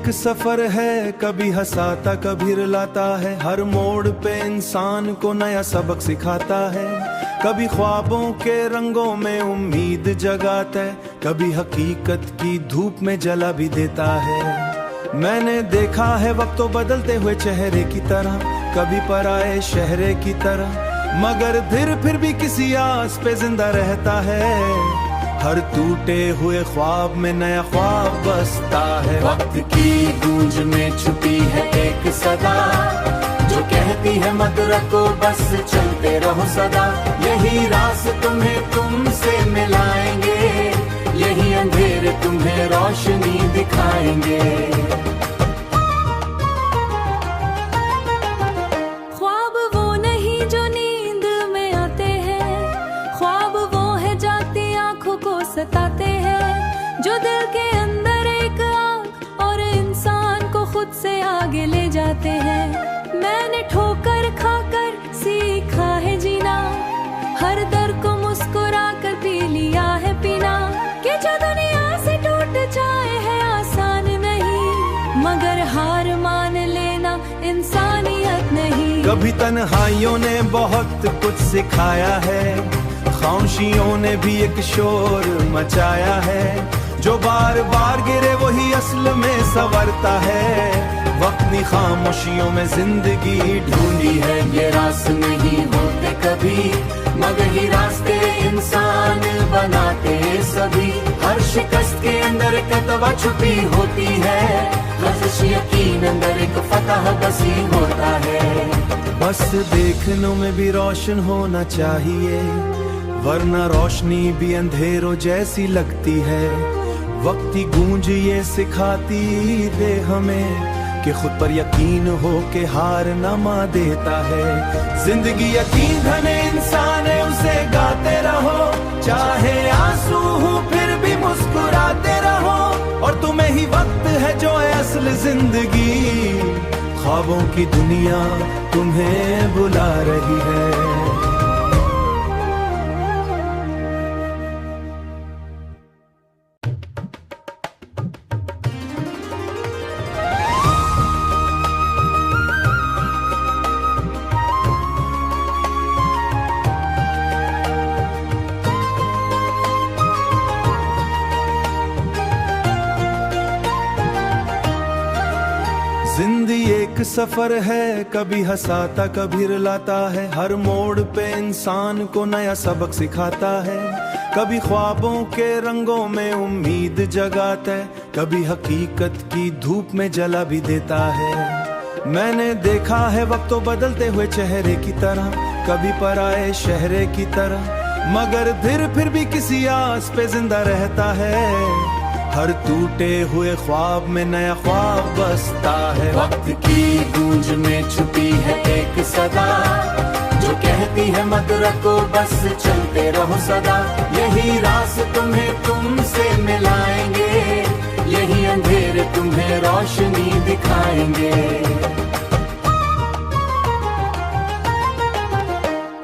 एक सफर है, कभी हंसाता कभी रुलाता है, हर मोड़ पे इंसान को नया सबक सिखाता है। कभी ख्वाबों के रंगों में उम्मीद जगाता है, कभी हकीकत की धूप में जला भी देता है। मैंने देखा है वक्त तो बदलते हुए चेहरे की तरह, कभी पराए शहरे की तरह, मगर फिर भी किसी आस पे जिंदा रहता है। हर टूटे हुए ख्वाब में नया ख्वाब बसता है। वक्त की गूंज में छुपी है एक सदा, जो कहती है मत रखो बस चलते रहो सदा। यही रास तुम्हें तुमसे मिलाएंगे, यही अंधेरे तुम्हें रोशनी दिखाएंगे। ख्वाब वो नहीं जो नींद में आते हैं, ख्वाब वो है जागती आंखों को सताते हैं, जो दिल के अंदर एक आग और इंसान को खुद से आगे ले जाते हैं। मैंने ठोकर खाकर सीखा है जीना, हर दर को मुस्कुरा कर पी लिया है पीना। कि जो दुनिया से टूट जाए है आसान नहीं, मगर हार मान लेना इंसानियत नहीं। कभी तन्हाइयों ने बहुत कुछ सिखाया है, खामोशियों ने भी एक शोर मचाया है। जो बार बार गिरे वही असल में संवरता है। वक्त ने खामोशियों में जिंदगी ढूंढी है। ये रास्ते नहीं होते कभी, मगर ये रास्ते इंसान बनाते सभी। हर शिकस्त के अंदर एक तवा छुपी होती है, लफ्ज़ यकीन अंदर एक फतह बसी होता है। बस देखने में भी रोशन होना चाहिए, वरना रोशनी भी अंधेरों जैसी लगती है। वक्त की गूंज ये सिखाती है हमें कि खुद पर यकीन हो के हार न मा देता है। जिंदगी यकीन धने इंसान है, उसे गाते रहो, चाहे आंसू हो फिर भी मुस्कुराते रहो। और तुम्हें ही वक्त है जो है असल जिंदगी, ख्वाबों की दुनिया तुम्हें बुला रही है। जिंदगी एक सफर है, कभी हंसाता कभी रुलाता है, हर मोड़ पे इंसान को नया सबक सिखाता है। कभी ख्वाबों के रंगों में उम्मीद जगाता है, कभी हकीकत की धूप में जला भी देता है। मैंने देखा है वक्त तो बदलते हुए चेहरे की तरह, कभी पराए शहरे की तरह, मगर फिर भी किसी आस पे जिंदा रहता है। हर टूटे हुए ख्वाब में नया ख्वाब बसता है। वक्त की गूंज में छुपी है एक सदा, जो कहती है मत रखो बस चलते रहो सदा। यही रास तुम्हें तुमसे मिलाएंगे, यही अंधेरे तुम्हें रोशनी दिखाएंगे।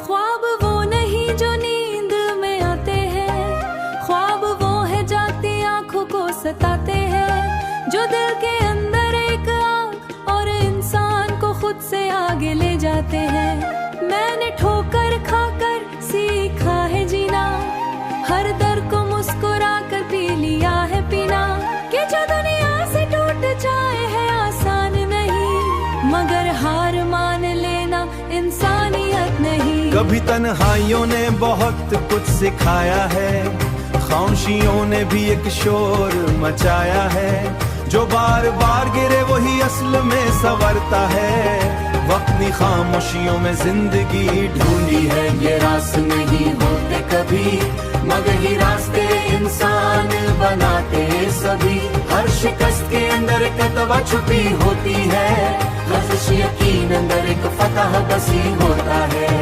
ख्वाब वो नहीं जो नींद में आते हैं, ख्वाब वो है जागती आंखों को सताते हैं, जो दिल के अंदर एक आग और इंसान को खुद से आगे ले जाते हैं। मैंने ठोकर खाकर सीखा है जीना, हर दर को मुस्कुरा कर पी लिया है पीना। कि जो दुनिया से टूट जाए है आसान नहीं, मगर हार मान लेना इंसानियत नहीं। कभी तन्हाइयों ने बहुत कुछ सिखाया है, खामोशियों ने भी एक शोर मचाया है। जो बार बार गिरे वही असल में संवरता है। वक्त ने खामोशियों में जिंदगी ढूंढी है। ये रास्ते नहीं होते कभी, मगर ये रास्ते इंसान बनाते सभी। हर शिकस्त के अंदर एक तवा छुपी होती है, लफ्ज़ यकीन अंदर एक फतह बसी होता है।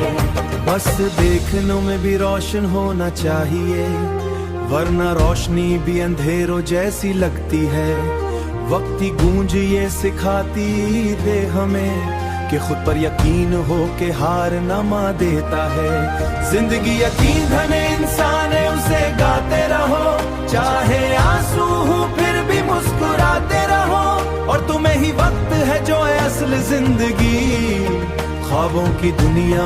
बस देखने में भी रोशन होना चाहिए, वरना रोशनी भी अंधेरों जैसी लगती है। वक्त की गूंज ये सिखाती है हमें कि खुद पर यकीन हो के हार न मा देता है। जिंदगी यकीन धने इंसान है, उसे गाते रहो, चाहे आंसू हो फिर भी मुस्कुराते रहो। और ख्वाबों की दुनिया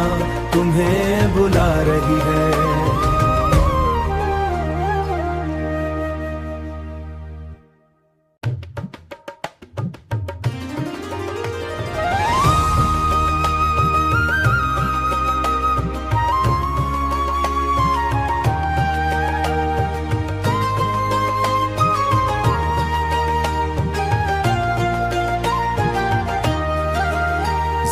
तुम्हें बुला रही है।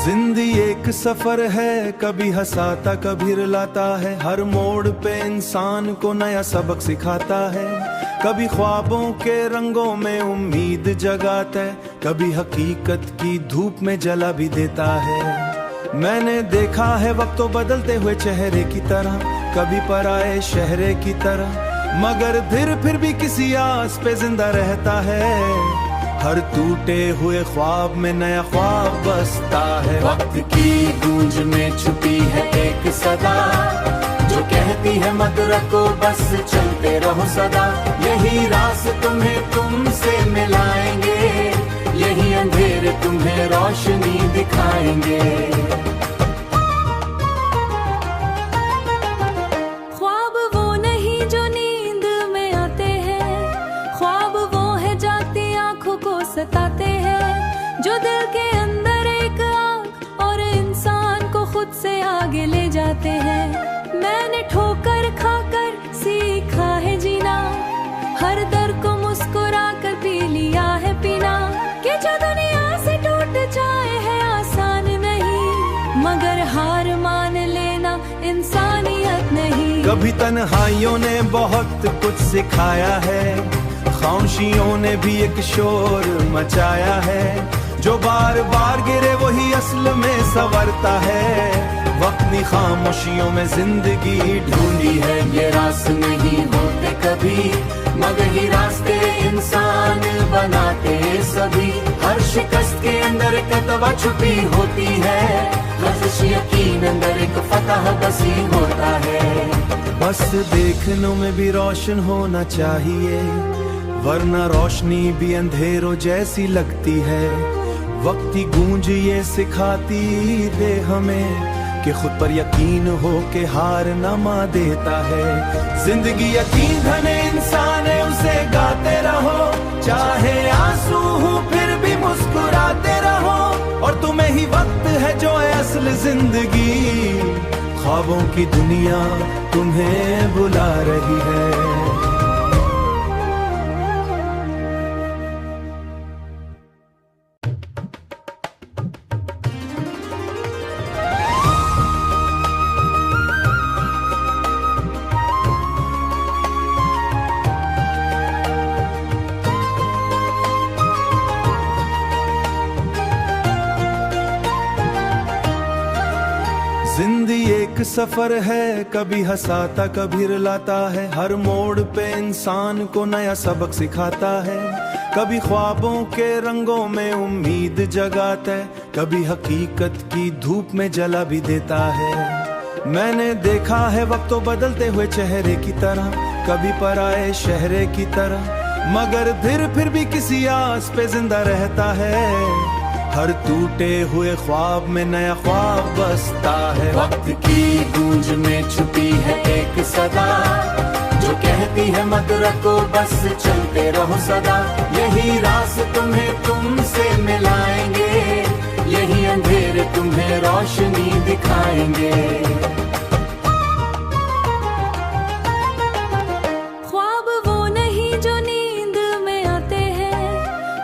जिंदगी एक सफर है, कभी हंसाता कभी रुलाता है। हर मोड़ पे इंसान को नया सबक सिखाता है। कभी ख्वाबों के रंगों में उम्मीद जगाता है, कभी हकीकत की धूप में जला भी देता है। मैंने देखा है वक्त तो बदलते हुए चेहरे की तरह, कभी पराए शहरे की तरह, मगर फिर भी किसी आस पे जिंदा रहता है। हर टूटे हुए ख्वाब में नया ख्वाब बसता है। वक्त की गूंज में छुपी है एक सदा, जो कहती है मत रखो बस चलते रहो सदा। यही रास तुम्हें तुमसे मिलाएंगे, यही अंधेरे तुम्हें रोशनी दिखाएंगे। ख्वाब वो नहीं जो नींद में आते हैं, ख्वाब वो है जागती आंखों को सताते हैं, जो दिल के अंदर एक आग और इंसान को खुद से आगे ले जाते हैं। मैंने ठोकर खाकर सीखा है जीना, हर दर्द को मुस्कुरा कर पी लिया है पीना। कि जो दुनिया से टूट जाए है आसान नहीं, मगर हार मान लेना इंसानियत नहीं। कभी तन्हाइयों ने बहुत कुछ सिखाया है, खामोशियों ने भी एक शोर मचाया है। जो बार बार गिरे वही असल में संवरता है, वक्त ने खामोशियों में जिंदगी ढूंढी है। ये रास नहीं होते कभी, मगर ही रास्ते इंसान बनाते सभी। हर शिकस्त के अंदर एक तवा छुपी होती है, लफ्ज़ यकीन अंदर एक फतह बसी होता है। बस देखने में भी रोशन होना चाहिए, वरना रोशनी भी अंधेरों जैसी लगती है। वक्त की गूंज ये सिखाती है हमें कि खुद पर यकीन हो के हार न मा देता है। जिंदगी यकीन धने इंसान है, उसे गाते रहो, चाहे आंसू हो फिर भी मुस्कुराते रहो। और तुम्हें ही वक्त है जो है असल जिंदगी, ख्वाबों की दुनिया तुम्हें बुला रही है। जिंदगी एक सफर है, कभी हंसाता कभी रुलाता है। हर मोड़ पे इंसान को नया सबक सिखाता है। कभी ख्वाबों के रंगों में उम्मीद जगाता है, कभी हकीकत की धूप में जला भी देता है। मैंने देखा है वक्त तो बदलते हुए चेहरे की तरह, कभी पराए शहरे की तरह, मगर फिर भी किसी आस पे जिंदा रहता है। हर टूटे हुए ख्वाब में नया ख्वाब बसता है। वक्त की गूंज में छुपी है एक सदा, जो कहती है मत रखो बस चलते रहो सदा। यही रास तुम्हें तुमसे मिलाएंगे, यही अंधेरे तुम्हें रोशनी दिखाएंगे। ख्वाब वो नहीं जो नींद में आते हैं,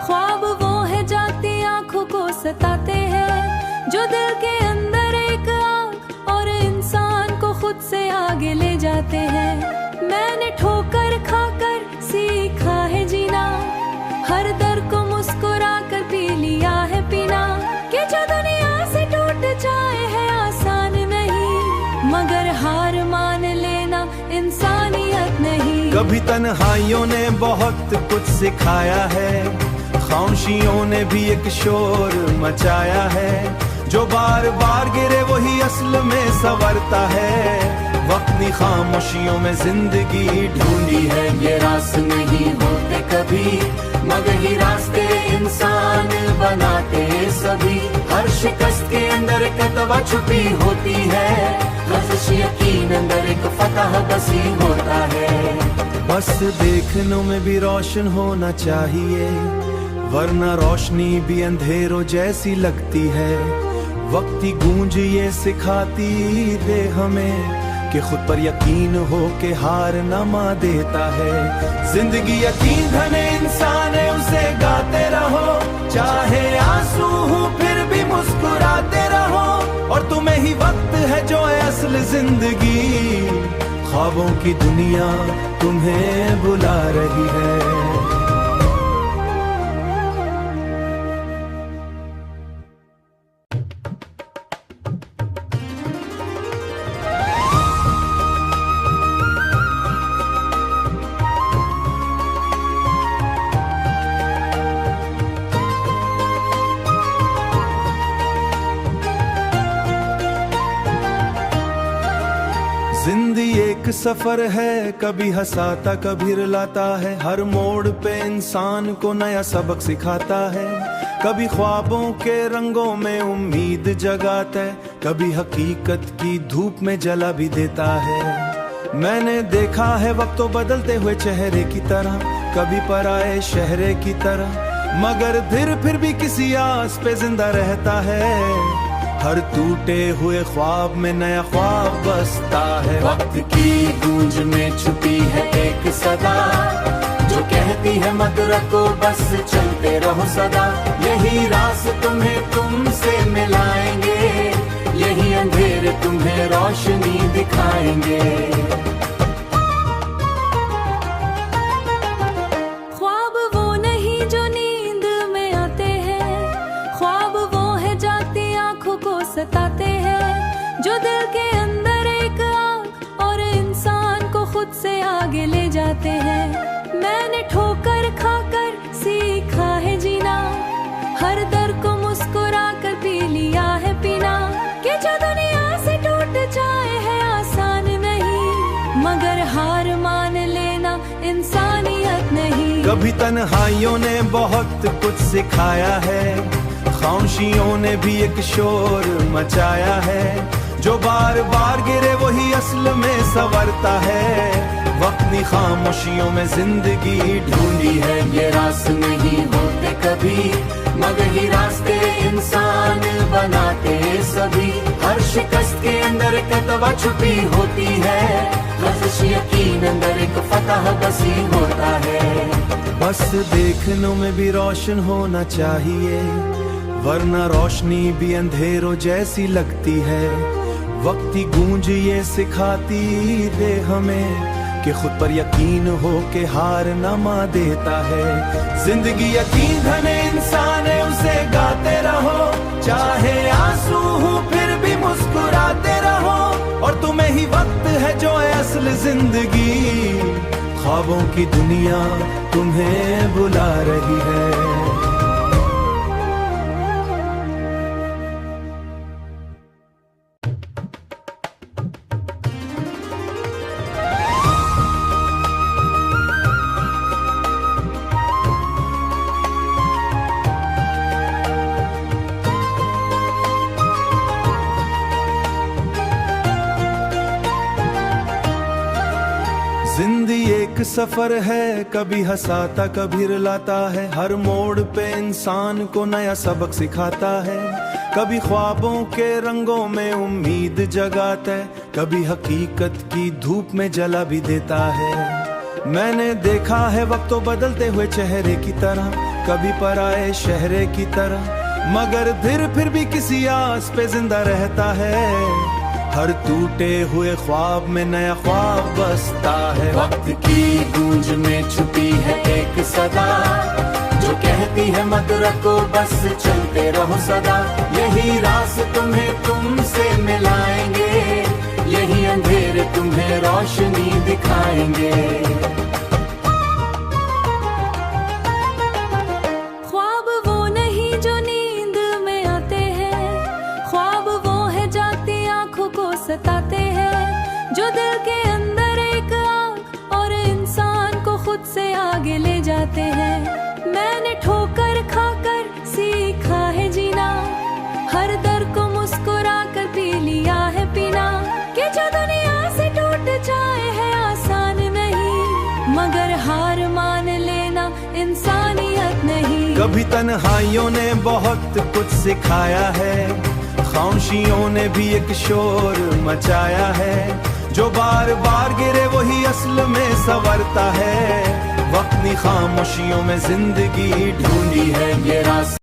ख्वाब वो है जागती आंखों को सताते हैं, जो दिल के अंदर एक आग और इंसान को खुद से आगे ले जाते हैं। मैंने ठोकर खाकर सीखा है जीना, हर दर्द को मुस्कुरा कर पी लिया है पीना। कि जो दुनिया से टूट जाए है आसान नहीं, मगर हार मान लेना इंसानियत नहीं। कभी तन्हाइयों ने बहुत कुछ सिखाया है, खामोशियों ने भी एक शोर मचाया है। जो बार बार गिरे वही असल में संवरता है, वक्ती खामोशियों में जिंदगी ढूंढी है ये रास नहीं होते कभी, मगर ही रास्ते इंसान बनाते सभी। हर शिकस्त के अंदर एक तवा छुपी होती है, लफ्ज़ यकीन अंदर एक फतह बसी होता है। बस देखने में भी रोशन होना चाहिए, वरना रोशनी भी अंधेरों जैसी लगती है। वक्ती गूंज ये सिखाती है हमें कि खुद पर यकीन हो के हार न मा देता है। जिंदगी यकीन धने इंसान है, उसे गाते रहो, चाहे आंसू हो फिर भी मुस्कुराते रहो। और तुम्हें ही वक्त है जो है असल जिंदगी, ख्वाबों की दुनिया तुम्हें बुला रही है। जिंदगी एक सफर है, कभी हंसाता कभी रुलाता है। हर मोड़ पे इंसान को नया सबक सिखाता है। कभी ख्वाबों के रंगों में उम्मीद जगाता है, कभी हकीकत की धूप में जला भी देता है। मैंने देखा है वक्त तो बदलते हुए चेहरे की तरह, कभी पराए शहरे की तरह, मगर दिल फिर भी किसी आस पे जिंदा रहता है। हर टूटे हुए ख्वाब में नया ख्वाब बसता है। वक्त की गूंज में छुपी है एक सदा, जो कहती है मत रखो बस चलते रहो सदा। यही रास तुम्हें तुमसे मिलाएंगे, यही अंधेरे तुम्हें रोशनी दिखाएंगे। ख्वाब वो नहीं जो नींद में आते हैं, ख्वाब वो है जागती आंखों को सताते हैं, जो दिल के अंदर एक आग और इंसान को खुद से आगे ले जाते हैं। मैंने ठोकर खाकर सीखा है जीना, हर दर को मुस्कुरा कर पी लिया है पीना। कि जो दुनिया से टूट जाए है आसान नहीं, मगर हार मान लेना इंसानियत नहीं। कभी तन्हाइयों ने बहुत कुछ सिखाया है, खामोशियों ने भी एक शोर मचाया है। जो बार बार गिरे वही असल में संवरता है। वक्ती खामोशियों में जिंदगी ढूंढी है ये रास नहीं होते कभी, मगर ही रास्ते इंसान बनाते सभी। हर शिकस्त के अंदर एक तवा छुपी होती है, लफ्ज़ यकीन अंदर एक फतह बसी होता है। बस देखने में भी रोशन होना चाहिए, वरना रोशनी भी अंधेरों जैसी लगती है। वक्ती गूंज ये सिखाती है हमें कि खुद पर यकीन हो के हार न मा देता है। जिंदगी यकीन धने इंसान है, उसे गाते रहो, चाहे आंसू हो फिर भी मुस्कुराते रहो। और तुम्हें ही वक्त है जो है असल जिंदगी, ख्वाबों की दुनिया तुम्हें बुला रही है। जिंदगी एक सफर है, कभी हंसाता कभी रुलाता है। हर मोड़ पे इंसान को नया सबक सिखाता है। कभी ख्वाबों के रंगों में उम्मीद जगाता है, कभी हकीकत की धूप में जला भी देता है। मैंने देखा है वक्त तो बदलते हुए चेहरे की तरह, कभी पराए शहरे की तरह, मगर दिल फिर भी किसी आस पे जिंदा रहता है। हर टूटे हुए ख्वाब में नया ख्वाब बसता है। वक्त की गूंज में छुपी है एक सदा, जो कहती है मत रखो बस चलते रहो सदा। यही रास तुम्हें तुमसे मिलाएंगे, यही अंधेरे तुम्हें रोशनी दिखाएंगे। ख्वाब वो नहीं जो नींद में आते हैं, ख्वाब वो है जागती आंखों को सताते हैं, जो दिल आते हैं। मैंने ठोकर खाकर सीखा है जीना, हर दर को मुस्कुरा कर पी लिया है पीना। कि जो दुनिया से टूट जाए है आसान नहीं, मगर हार मान लेना इंसानियत नहीं। कभी तन्हाइयों ने बहुत कुछ सिखाया है, खामोशियों ने भी एक शोर मचाया है। जो बार बार गिरे वही असल में संवरता है, वक्त ने खामोशियों में जिंदगी ढूंढी है ये रास्ता।